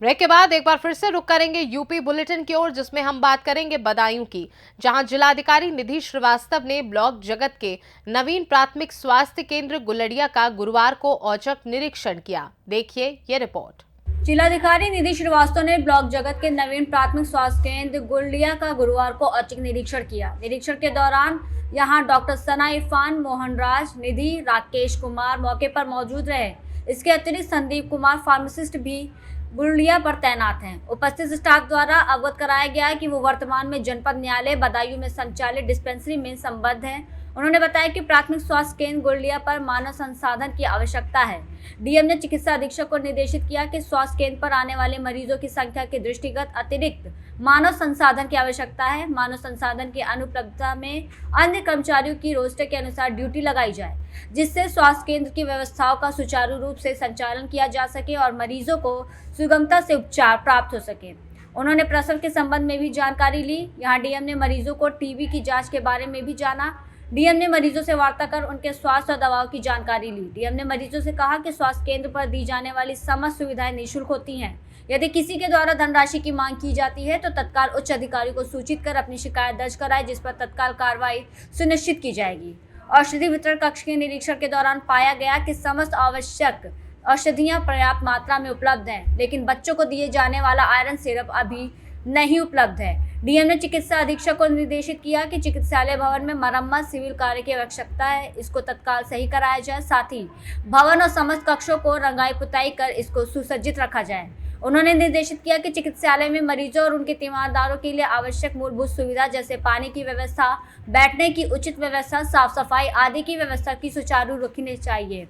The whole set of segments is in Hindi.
ब्रेक के बाद एक बार फिर से रुक करेंगे यूपी बुलेटिन की ओर, जिसमें हम बात करेंगे बदायूं की, जहां जिलाधिकारी निधि श्रीवास्तव ने ब्लॉक जगत के नवीन प्राथमिक स्वास्थ्य केंद्र गुलड़िया का गुरुवार को औचक निरीक्षण किया। देखिए ये रिपोर्ट। जिलाधिकारी निधि श्रीवास्तव ने ब्लॉक जगत के नवीन प्राथमिक स्वास्थ्य केंद्र गुलड़िया का गुरुवार को औचक निरीक्षण किया। निरीक्षण के दौरान यहां डॉक्टर सना इरफान, मोहन राज, निधि, राकेश कुमार मौके पर मौजूद रहे। इसके अतिरिक्त संदीप कुमार फार्मासिस्ट भी गुलड़िया पर तैनात हैं। उपस्थित स्टाफ द्वारा अवगत कराया गया कि वो वर्तमान में जनपद न्यायालय बदायूं में संचालित डिस्पेंसरी में संबद्ध हैं। उन्होंने बताया कि प्राथमिक स्वास्थ्य केंद्र गुलड़िया पर मानव संसाधन की आवश्यकता है। डीएम ने चिकित्सा अधीक्षक को निर्देशित किया कि स्वास्थ्य केंद्र पर आने वाले मरीजों की संख्या के दृष्टिगत अतिरिक्त मानव संसाधन की आवश्यकता है। मानव संसाधन की अनुपलब्धता में अन्य कर्मचारियों की रोस्टर के अनुसार ड्यूटी लगाई जाए, जिससे स्वास्थ्य केंद्र की व्यवस्थाओं का सुचारू रूप से संचालन किया जा सके और मरीजों को सुगमता से उपचार प्राप्त हो सके। उन्होंने प्रसव के संबंध में भी जानकारी ली। यहाँ डीएम ने मरीजों को टीबी की जांच के बारे में भी जाना। डीएम ने मरीजों से वार्ता कर उनके स्वास्थ्य और दवाओं की जानकारी ली। डीएम ने मरीजों से कहा कि स्वास्थ्य केंद्र पर दी जाने वाली समस्त सुविधाएं निःशुल्क होती हैं। यदि किसी के द्वारा धनराशि की मांग की जाती है तो तत्काल उच्च अधिकारी को सूचित कर अपनी शिकायत दर्ज कराए, जिस पर तत्काल कार्रवाई सुनिश्चित की जाएगी। औषधि वितरण कक्ष के निरीक्षण के दौरान पाया गया कि समस्त आवश्यक औषधियां पर्याप्त मात्रा में उपलब्ध हैं, लेकिन बच्चों को दिए जाने वाला आयरन सिरप अभी नहीं उपलब्ध है। डीएम ने चिकित्सा अधीक्षक को निर्देशित किया कि चिकित्सालय भवन में मरम्मत सिविल कार्य की आवश्यकता है, इसको तत्काल सही कराया जाए। साथ ही भवन और समस्त कक्षों को रंगाई पुताई कर इसको सुसज्जित रखा जाए। उन्होंने निर्देशित किया कि चिकित्सालय में मरीजों और उनके तीमारदारों के लिए आवश्यक मूलभूत सुविधा जैसे पानी की व्यवस्था, बैठने की उचित व्यवस्था, साफ सफाई आदि की व्यवस्था की सुचारू रखनी चाहिए।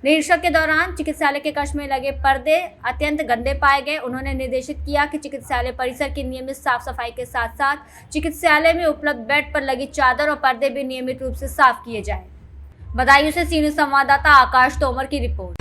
निरीक्षण के दौरान चिकित्सालय के कक्ष में लगे पर्दे अत्यंत गंदे पाए गए। उन्होंने निर्देशित किया कि चिकित्सालय परिसर की नियमित साफ सफाई के साथ साथ चिकित्सालय में उपलब्ध बेड पर लगी चादर और पर्दे भी नियमित रूप से साफ किए जाए। बदायूं से सीनियर संवाददाता आकाश तोमर की रिपोर्ट।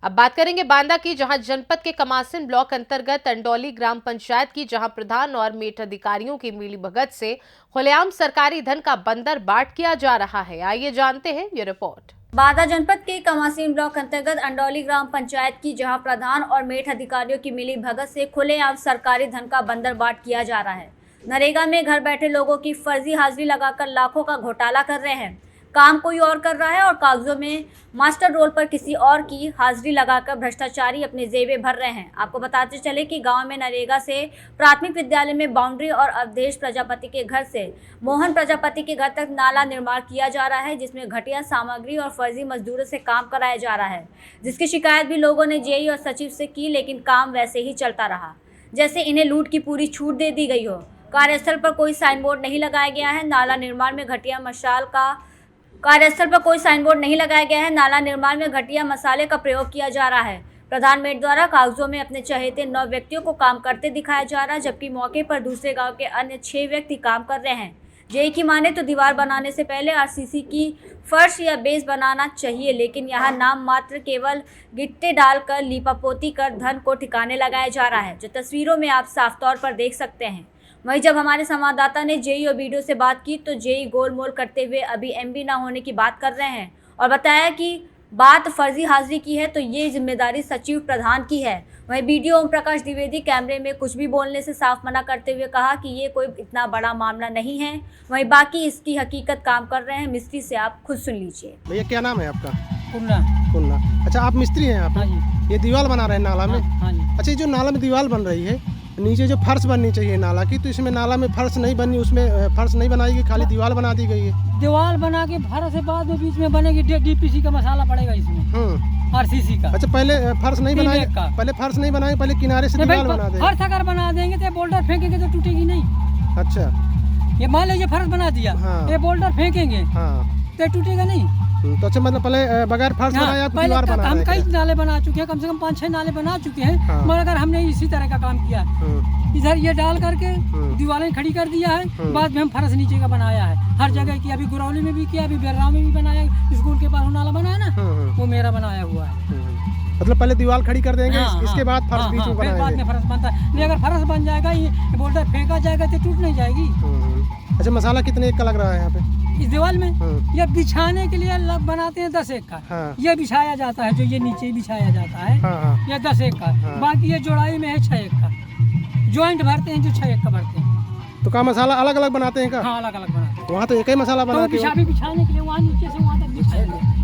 अब बात करेंगे बांदा की, जहां जनपद के कमासिन ब्लॉक अंतर्गत अंडौली ग्राम पंचायत की, जहां प्रधान और मेट अधिकारियों की मिलीभगत से खुलेआम सरकारी धन का बंदर बाट किया जा रहा है। आइए जानते हैं ये रिपोर्ट। बांदा जनपद के कमासीन ब्लॉक अंतर्गत अंडौली ग्राम पंचायत की, जहां प्रधान और मेट अधिकारियों की मिलीभगत से खुलेआम सरकारी धन का बंदरबाट किया जा रहा है। नरेगा में घर बैठे लोगों की फर्जी हाजिरी लगाकर लाखों का घोटाला कर रहे हैं। काम कोई और कर रहा है और कागजों में मास्टर रोल पर किसी और की हाजिरी लगाकर भ्रष्टाचारी अपने जेबें भर रहे हैं। आपको बताते चले कि गांव में नरेगा से प्राथमिक विद्यालय में बाउंड्री और अवधेश प्रजापति के घर से मोहन प्रजापति के घर तक नाला निर्माण किया जा रहा है, जिसमें घटिया सामग्री और फर्जी मजदूरों से काम कराया जा रहा है, जिसकी शिकायत भी लोगों ने जेई और सचिव से की, लेकिन काम वैसे ही चलता रहा जैसे इन्हें लूट की पूरी छूट दे दी गई हो। कार्यस्थल पर कोई साइन बोर्ड नहीं लगाया गया है। नाला निर्माण में घटिया मसाल का कार्यस्थल पर कोई साइन बोर्ड नहीं लगाया गया है। नाला निर्माण में घटिया मसाले का प्रयोग किया जा रहा है। प्रधान मेट द्वारा कागजों में अपने चहेते 9 व्यक्तियों को काम करते दिखाया जा रहा है, जबकि मौके पर दूसरे गांव के अन्य 6 व्यक्ति काम कर रहे हैं। जेई की माने तो दीवार बनाने से पहले आरसीसी की फर्श या बेस बनाना चाहिए, लेकिन यहाँ नाम मात्र केवल गिट्टे डालकर लीपापोती कर धन को ठिकाने लगाया जा रहा है, जो तस्वीरों में आप साफ तौर पर देख सकते हैं। वहीं जब हमारे संवाददाता ने जेई और वीडियो से बात की तो जेई गोलमोल करते हुए अभी एमबी ना होने की बात कर रहे हैं और बताया कि बात फर्जी हाजिरी की है तो ये जिम्मेदारी सचिव प्रधान की है। वहीं वीडियो ओम प्रकाश द्विवेदी कैमरे में कुछ भी बोलने से साफ मना करते हुए कहा कि ये कोई इतना बड़ा मामला नहीं है। वहीं बाकी इसकी हकीकत काम कर रहे हैं मिस्त्री से, आप खुद सुन लीजिए। भैया क्या नाम है आपका? कुन्ना। कुन्ना। अच्छा, आप मिस्त्री हैं यहाँ पे? हाँ जी। ये दीवार बना रहे हैं नाला में? हाँ जी। अच्छा, ये जो नाला में दीवार बन रही है, नीचे जो फर्श बननी चाहिए नाला की, तो इसमें नाला में फर्श नहीं बनी, उसमें फर्श नहीं बनाई गई, खाली दीवार बना दी गई है। दीवार बना के फर्श से बाद में बीच में बनेगी डीपीसी का मसाला पड़ेगा इसमें, आरसीसी का। अच्छा, पहले फर्श नहीं बनाए, पहले फर्श नहीं बनाए, पहले किनारे से दीवार बना देंगे। फर्श अगर बना देंगे तो बोल्डर फेंकेंगे तो टूटेगी नहीं। अच्छा, ये मान लीजिए फर्श बना दिया, ये बोल्डर फेंकेंगे तो टूटेगा नहीं। तो अच्छा, मतलब पहले बगैर फर्श बनाए आप दीवार बना रहे हैं? हम कई नाले बना चुके हैं, कम से कम 5-6 नाले बना चुके हैं, मगर हमने इसी तरह का काम किया है। इधर ये डाल करके दीवारें खड़ी कर दिया है, बाद में हम फर्श नीचे का बनाया है। हर जगह की, अभी गुरौली में भी किया, अभी बेरराव में भी बनाया, स्कूल के पास नाला बनाया ना, वो मेरा बनाया हुआ है। मतलब पहले दीवार खड़ी कर देंगे, हाँ, इसके बाद फर्श बीच में फिर बाद बनाएंगे। में फर्श बनता है। नहीं अगर फर्श बन जाएगा, ये बोलता है फेंका जाएगा तो टूट नहीं जाएगी। अच्छा, मसाला कितने एक का लग रहा है यहाँ पे? इस दीवार में ये बिछाने के लिए अलग बनाते हैं 10 एक का। हाँ। ये बिछाया जाता है, जो ये नीचे बिछाया जाता है, हाँ। ये 10 एक का। बाकी ये जोड़ाई में है 6 एक का। जॉइंट भरते हैं जो 6 एक का भरते हैं। तो का मसाला अलग अलग बनाते हैं का? हाँ, अलग अलग बनाते हैं। वहाँ तो एक ही मसाला बना के तो बिछाने के लिए वहाँ नीचे से वहाँ तक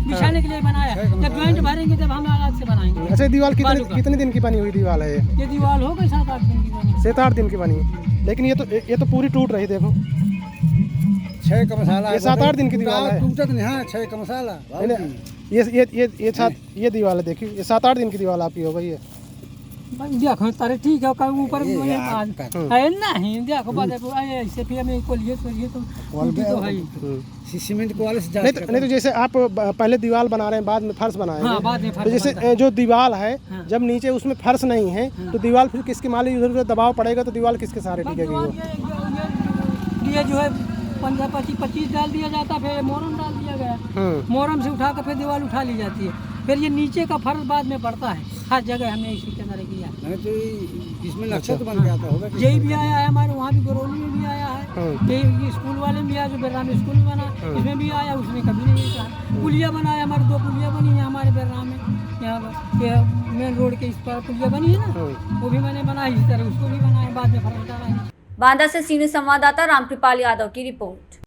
बिछाने के लिए बनाया। जब जॉइंट भरेंगे तब हम अलग से बनाएंगे। अच्छा, दीवार कितने दिन की बनी हुई दीवार है ये दीवार हो गई 7-8 दिन की बनी। 7-8 दिन की बनी है, लेकिन ये तो पूरी टूट रही, देखो 6 का मसाला। ये 7-8 दिन की दीवार है। टूटत नहीं है, 6 का मसाला। ये दीवार है, देखिए ये 7-8 दिन की दीवार आपकी हो गई है। देखो तारे ठीक है, कहीं ऊपर है नहीं, देखो बात ऐसे फिर हमें कोलिए तो है सीमेंट को वाले से नहीं तो जैसे आप पहले दीवार बना रहे हैं, बाद में फर्श बनाएंगे। हाँ, बाद में फर्श तो जैसे जो दीवार है, जब नीचे उसमें फर्श नहीं है तो दीवार फिर किसके माले इधर उधर दबाव पड़ेगा तो दीवार किसके सहारे टिकेगी वो? ये जो है 15-25 डाल दिया जाता है, फिर मोरम डाल दिया गया। मोरम से उठा कर फिर दीवार उठा ली जाती है। फिर ये नीचे का फर्श बाद में पड़ता है। हर जगह हमने इसी तरह किया। तो इसमें नक्शा तो बन गया था, यही भी आया है हमारे वहाँ भी, गरौली में भी आया है। ये स्कूल वाले भी आया, जो बेरराम स्कूल में बना, इसमें भी आया, उसमें कभी नहीं कहा। पुलिया बनाया, हमारे 2 पुलिया बनी है हमारे बेरराम में, यहाँ मेन रोड के इस पर पुलिया बनी है ना, वो भी मैंने बनाई। इस तरह उसको भी बनाया, बाद में फर्श डाला है। बांदा से सीनियर संवाददाता रामकृपाल यादव की रिपोर्ट।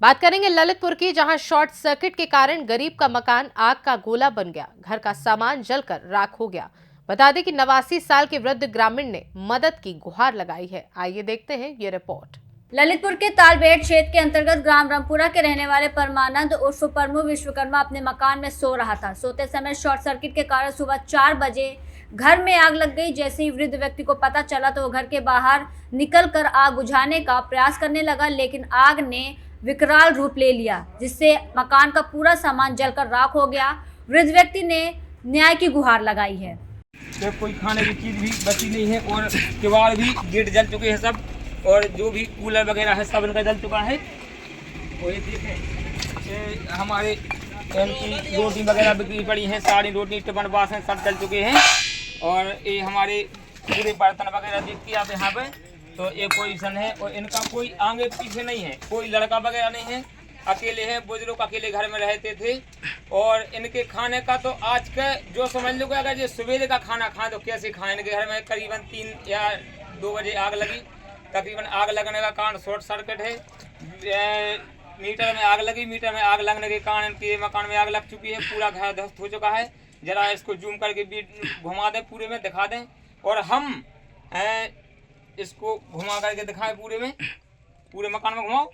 बात करेंगे ललितपुर की, जहां शॉर्ट सर्किट के कारण गरीब का मकान आग का गोला बन गया, घर का सामान जलकर राख हो गया। बता दें कि 89 साल के वृद्ध ग्रामीण ने मदद की गुहार लगाई है। आइए देखते हैं ये रिपोर्ट। ललितपुर के तालबेट क्षेत्र के अंतर्गत ग्राम रामपुरा के रहने वाले परमानंद उर्फ प्रमु विश्वकर्मा अपने मकान में सो रहा था। सोते समय शॉर्ट सर्किट के कारण सुबह 4 बजे घर में आग लग गई। जैसे ही वृद्ध व्यक्ति को पता चला तो वो घर के बाहर निकलकर आग बुझाने का प्रयास करने लगा, लेकिन आग ने विकराल रूप ले लिया, जिससे मकान का पूरा सामान जलकर राख हो गया। वृद्ध व्यक्ति ने न्याय की गुहार लगाई है। तो कोई खाने की चीज भी बची नहीं है और किवाड़ भी गेट जल चुके हैं सब, और जो भी कूलर वगैरह है सब इनका जल चुका है। और ये देखें, हमारे इनकी रोटी वगैरह बिक्री पड़ी हैं, सारी रोटी टिफिन बासन सब जल चुके हैं। और ये हमारे पूरे बर्तन वगैरह देखिए आप यहाँ पे, तो ये पोजीशन है। और इनका कोई आगे पीछे नहीं है, कोई लड़का वगैरह नहीं है, अकेले हैं, बुजुर्ग अकेले घर में रहते थे। और इनके खाने का तो आज का जो समझ लो, अगर ये सवेरे का खाना खाएं तो कैसे खाएं। इनके घर में करीबन 3 या 2 बजे आग लगी। तकरीबन आग लगने का कारण शॉर्ट सर्किट है। मीटर में आग लगी, मीटर में आग लगने के कारण इनके मकान में आग लग चुकी है, पूरा घर ध्वस्त हो चुका है। जरा इसको जूम करके भी घुमा दें, पूरे में दिखा दें, और हम इसको घुमा करके दिखाएं पूरे में, पूरे मकान में घुमाओ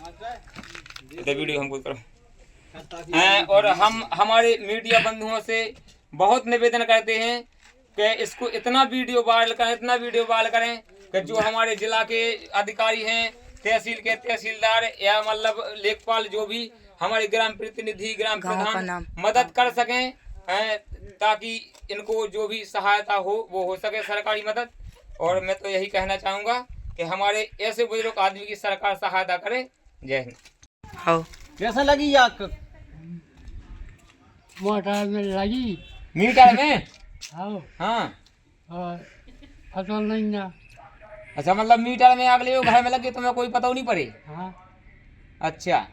तो वीडियो हमको करो। और हम हमारे मीडिया बंधुओं से बहुत निवेदन करते हैं कि इसको इतना वीडियो वायरल करें, इतना वीडियो वायरल करें कि जो हमारे जिला के अधिकारी हैं, तहसील के तहसीलदार या मतलब लेखपाल, जो भी हमारे ग्राम प्रतिनिधि, ग्राम प्रधान मदद कर सकें, ताकि इनको जो भी सहायता हो वो हो सके, सरकारी मदद। और मैं तो यही कहना चाहूँगा कि हमारे ऐसे बुजुर्ग आदमी की सरकार सहायता करे। जय हिंद। कैसा लगी आग? मोटर में लगी, मीटर में? हाँ, पता नहीं ना। अच्छा, मतलब मीटर में आग ले घर में लगे, तुम्हें कोई पता नहीं पड़े? हाँ। अच्छा,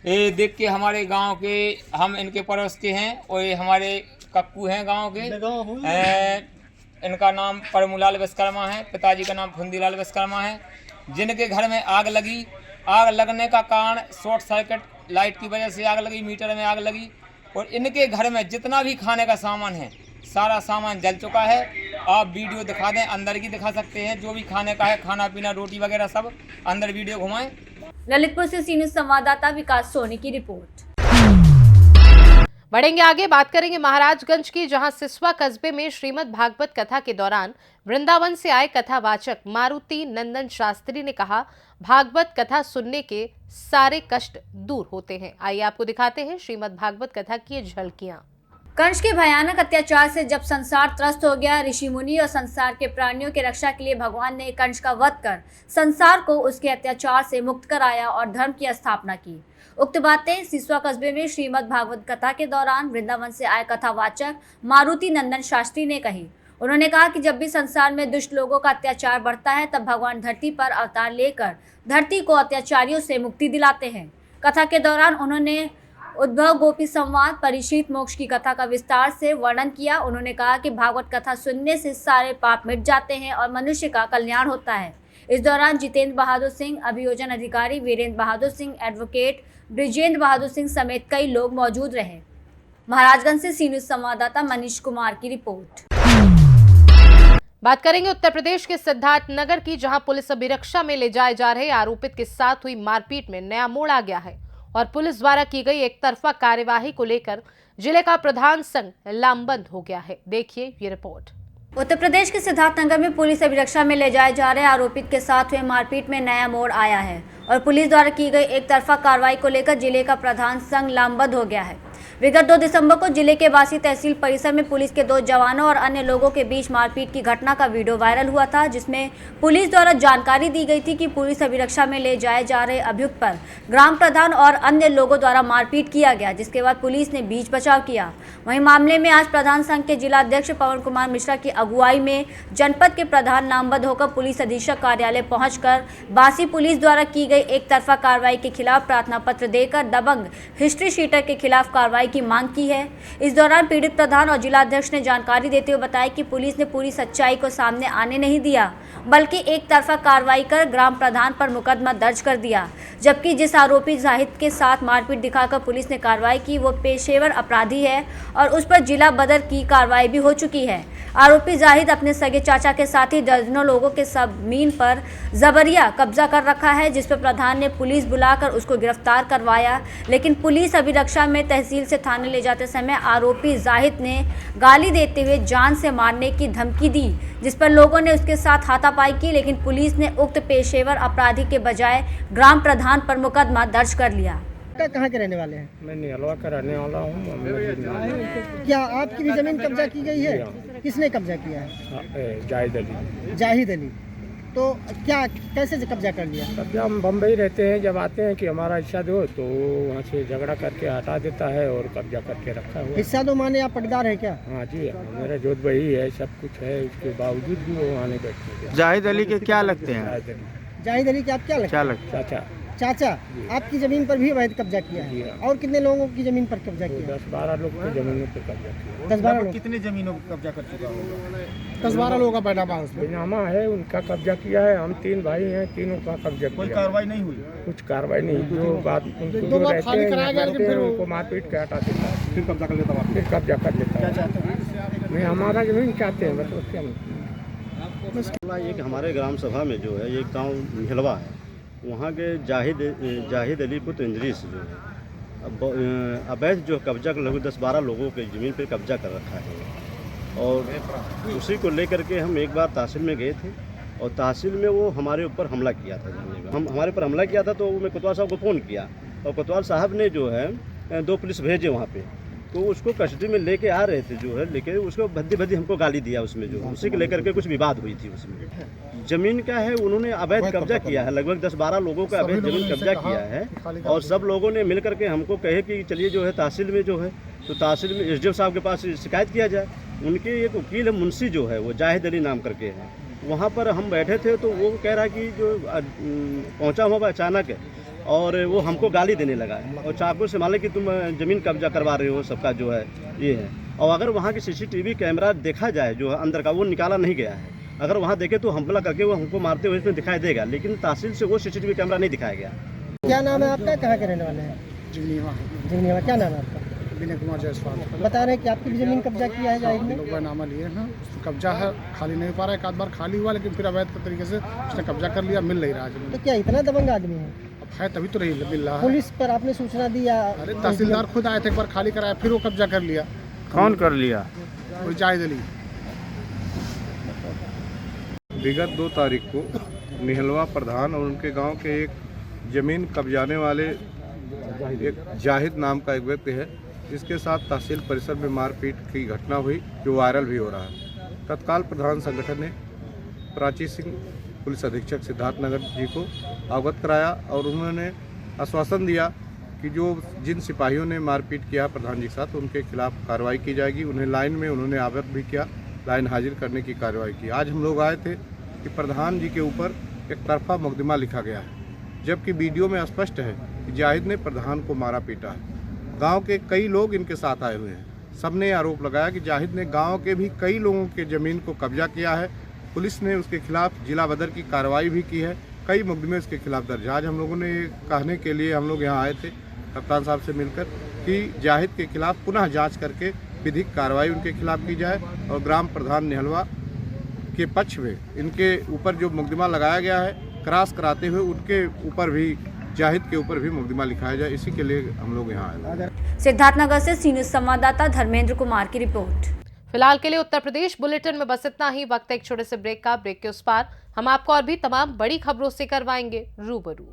ये देख के हमारे गांव के, हम इनके पड़ोस के हैं, और ये हमारे कक्कू हैं गांव के। इनका नाम परमुलाल विश्वकर्मा है, पिताजी का नाम फुंदीलाल विश्वकर्मा है, जिनके घर में आग लगी। आग लगने का कारण शॉर्ट सर्किट लाइट की वजह से आग लगी, मीटर में आग लगी। और इनके घर में जितना भी खाने का सामान है, सारा सामान जल चुका है। आप वीडियो दिखा दें, अंदर की दिखा सकते हैं, जो भी खाने का है, खाना पीना, रोटी वगैरह सब अंदर वीडियो घुमाएं। ललितपुर से सीनियर संवाददाता विकास सोनी की रिपोर्ट। बढ़ेंगे आगे, बात करेंगे महाराजगंज की, जहां सिसवा कस्बे में श्रीमद् भागवत कथा के दौरान वृंदावन से आए कथावाचक मारुति नंदन शास्त्री ने कहा, भागवत कथा सुनने के सारे कष्ट दूर होते हैं। आइए आपको दिखाते हैं श्रीमद् भागवत कथा की ये झलकियां। कंस के भयानक अत्याचार से जब संसार त्रस्त हो गया, ऋषि मुनि और संसार के प्राणियों की रक्षा के लिए भगवान ने कंस का वध कर संसार को उसके अत्याचार से मुक्त कराया और धर्म की स्थापना की। उक्त बातें सिसवा कस्बे में श्रीमद् भागवत कथा के दौरान वृंदावन से आए कथावाचक मारुति नंदन शास्त्री ने कही। उन्होंने कहा कि जब भी संसार में दुष्ट लोगों का अत्याचार बढ़ता है तब भगवान धरती पर अवतार लेकर धरती को अत्याचारियों से मुक्ति दिलाते हैं। कथा के दौरान उन्होंने उद्धव गोपी संवाद परीक्षित मोक्ष की कथा का विस्तार से वर्णन किया। उन्होंने कहा कि भागवत कथा सुनने से सारे पाप मिट जाते हैं और मनुष्य का कल्याण होता है। इस दौरान जितेंद्र बहादुर सिंह, अभियोजन अधिकारी वीरेंद्र बहादुर सिंह, एडवोकेट ब्रिजेंद्र बहादुर सिंह समेत कई लोग मौजूद रहे। महाराजगंज से सी न्यूज़ संवाददाता मनीष कुमार की रिपोर्ट। बात करेंगे उत्तर प्रदेश के सिद्धार्थनगर की, जहां पुलिस अभिरक्षा में ले जाए जा रहे आरोपित के साथ हुई मारपीट में नया मोड़ आ गया है और पुलिस द्वारा की गई एक तरफा कार्यवाही को लेकर जिले का प्रधान संघ लामबंद हो गया है। देखिए ये रिपोर्ट। उत्तर प्रदेश के सिद्धार्थनगर में पुलिस अभिरक्षा में ले जाए जा रहे आरोपित के साथ हुए मारपीट में नया मोड़ आया है और पुलिस द्वारा की गई एक तरफा कार्रवाई को लेकर जिले का प्रधान संघ लामबंद हो गया है। विगत 2 दिसंबर को जिले के वासी तहसील परिसर में पुलिस के 2 जवानों और अन्य लोगों के बीच मारपीट की घटना का वीडियो वायरल हुआ था, जिसमें पुलिस द्वारा जानकारी दी गई थी कि पुलिस अभिरक्षा में ले जाए जा रहे अभियुक्त पर ग्राम प्रधान और अन्य लोगों द्वारा मारपीट किया गया, जिसके बाद पुलिस ने बीच बचाव किया। वहीं मामले में आज प्रधान संघ के जिला अध्यक्ष पवन कुमार मिश्रा की अगुवाई में जनपद के प्रधान नामबंद होकर पुलिस अधीक्षक कार्यालय पहुंचकर बासी पुलिस द्वारा की गई एक तरफा कार्रवाई के खिलाफ प्रार्थना पत्र देकर दबंग हिस्ट्री शीटर के खिलाफ कार्रवाई की मांग की है। इस दौरान पीड़ित प्रधान और जिला अध्यक्ष ने जानकारी देते हुए बताया कि पुलिस ने पूरी सच्चाई को सामने आने नहीं दिया, बल्कि एक तरफा कार्रवाई कर ग्राम प्रधान पर मुकदमा दर्ज कर दिया, जबकि जिस आरोपी जाहिद के साथ मारपीट दिखाकर पुलिस ने कार्रवाई की वो पेशेवर अपराधी है और उस पर जिला बदर की कार्रवाई भी हो चुकी है। आरोपी जाहिद अपने सगे चाचा के साथ ही दर्जनों लोगों के जमीन पर जबरिया कब्जा कर रखा है, जिस पर प्रधान ने पुलिस बुलाकर उसको गिरफ्तार करवाया, लेकिन पुलिस अभिरक्षा में तहसील से थाने ले जाते समय आरोपी जाहिद ने गाली देते हुए जान से मारने की धमकी दी, जिस पर लोगों ने उसके साथ हाथापाई की, लेकिन पुलिस ने उक्त पेशेवर अपराधी के बजाय ग्राम प्रधान पर मुकदमा दर्ज कर लिया। कहाँ के रहने वाले हैं? मैं निहलवा का रहने वाला हूँ। क्या आपकी भी जमीन कब्जा की गई है? किसने कब्जा किया है? जाहिद अली। जाहिद अली। तो क्या कैसे कब्जा कर लिया? कब्जा हम बम्बई रहते हैं, जब आते हैं कि हमारा हिस्सा दो तो वहाँ से झगड़ा करके हटा देता है और कब्जा करके रखा हुआ। हिस्सा दो माने आप पटदार है क्या? हाँ जी, मेरा जोत भाई है, सब कुछ है, उसके बावजूद भी वो वहाँ नहीं बैठते। जाहिद अली के क्या लगते हैं? जाहिद अली के आप क्या लगते हैं? चाचा। चाचा, आपकी जमीन पर भी अवैध कब्जा किया है और कितने लोगों की जमीन पर कब्जा किया? 10-12 लोग की जमीनों पर कब्जा किया। 10-12 लोग? कितनी जमीनों पर कब्जा कर चुका होगा? 10-12 लोगों का बैठा उसमें बेनामा है, उनका कब्जा किया है। हम 3 भाई हैं, तीनों का कब्जा किया। कोई कार्रवाई नहीं हुई? कुछ कार्रवाई नहीं। जो बात उनको मारपीट के हटा देता है, फिर कब्जा कर लेता है। फिर कब्जा कर लेता है। मैं हमारा जमीन चाहते हैं बस। क्या एक हमारे ग्राम सभा में जो है, एक गांव निहलवा है, वहाँ के जाहिद अली पुत्र इंद्रीस जो है अवैध जो कब्जा कर लगभग 10-12 लोगों के ज़मीन पे कब्जा कर रखा है और उसी को लेकर के हम एक बार तहसील में गए थे और तहसील में वो हमारे ऊपर हमला किया था। हमारे ऊपर हमला किया था तो मैं कोतवाल साहब को फ़ोन किया और कोतवाल साहब ने जो है 2 पुलिस भेजे वहाँ पे, तो उसको कस्टडी में लेके आ रहे थे जो है, लेके उसको भद्दी हमको गाली दिया उसमें, जो उसी को लेकर के कुछ विवाद हुई थी। उसमें जमीन क्या है, उन्होंने अवैध कब्जा किया है, लगभग 10-12 लोगों का अवैध जमीन कब्जा किया है और सब लोगों ने मिल करके हमको कहे कि चलिए जो है तहसील में जो है, तो तहसील में SDO साहब के पास शिकायत किया जाए। उनके एक वकील है मुंशी जो है, वो जाहिद अली नाम करके है, वहाँ पर हम बैठे थे तो वो कह रहा कि जो पहुँचा हुआ अचानक और वो हमको गाली देने लगा है और चाकू से माले कि तुम ज़मीन कब्जा करवा रहे हो, सबका जो है ये है। और अगर वहाँ की CCTV कैमरा देखा जाए जो है अंदर का, वो निकाला नहीं गया है। अगर वहाँ देखे तो हमला करके वो हमको मारते हुए इसमें दिखाई देगा, लेकिन तहसील से वो CCTV कैमरा नहीं दिखाया गया। क्या नाम है आपका? कहाँ के रहने वाले हैं? जिगनीवा। क्या नाम है आपका? विनय कुमार जायसवाल। बता रहे हैं कि आपकी भी जमीन कब्जा किया है जाहिद ने? लोग नामा लिए हैं, कब्जा है, खाली नहीं पा रहा है। एक आध बार खाली हुआ, लेकिन फिर अवैध तरीके से उसने कब्जा कर लिया, मिल नहीं रहा जमीन। तो क्या इतना दबंग आदमी है? अब है तभी तो नहीं मिल रहा है। पुलिस पर आपने सूचना दिया? अरे तहसीलदार खुद आए थे, एक बार खाली कराया, फिर वो कब्जा कर लिया। कौन कर लिया? वो जाहिद अली। विगत 2 तारीख को निहलवा प्रधान और उनके गांव के एक ज़मीन कब्जाने वाले एक जाहिद नाम का एक व्यक्ति है, जिसके साथ तहसील परिसर में मारपीट की घटना हुई, जो वायरल भी हो रहा है। तत्काल प्रधान संगठन ने प्राची सिंह पुलिस अधीक्षक सिद्धार्थनगर जी को अवगत कराया और उन्होंने आश्वासन दिया कि जो जिन सिपाहियों ने मारपीट किया प्रधान जी के साथ उनके खिलाफ कार्रवाई की जाएगी। उन्हें लाइन में उन्होंने आवर्त भी किया, लाइन हाजिर करने की कार्रवाई की। आज हम लोग आए थे कि प्रधान जी के ऊपर एक तरफा मुकदमा लिखा गया है, जबकि वीडियो में स्पष्ट है कि जाहिद ने प्रधान को मारा पीटा है। गांव के कई लोग इनके साथ आए हुए हैं। सबने आरोप लगाया कि जाहिद ने गांव के भी कई लोगों के ज़मीन को कब्जा किया है। पुलिस ने उसके खिलाफ जिला बदर की कार्रवाई भी की है, कई मुकदमे उसके खिलाफ दर्ज। आज हम लोगों ने कहने के लिए हम लोग यहाँ आए थे कप्तान साहब से मिलकर कि जाहिद के खिलाफ पुनः जांच करके विधिक कार्रवाई उनके खिलाफ की जाए और ग्राम प्रधान निहलवा के पक्ष में इनके ऊपर जो मुकदमा लगाया गया है क्रॉस कराते हुए उनके ऊपर भी, जाहिद के ऊपर भी मुकदमा लिखाया जाए। इसी के लिए हम लोग यहाँ आए। सिद्धार्थनगर से सी न्यूज़ संवाददाता धर्मेंद्र कुमार की रिपोर्ट। फिलहाल के लिए उत्तर प्रदेश बुलेटिन में बस इतना ही। वक्त एक छोटे से ब्रेक का। ब्रेक के उस पार हम आपको और भी तमाम बड़ी खबरों से करवाएंगे रूबरू।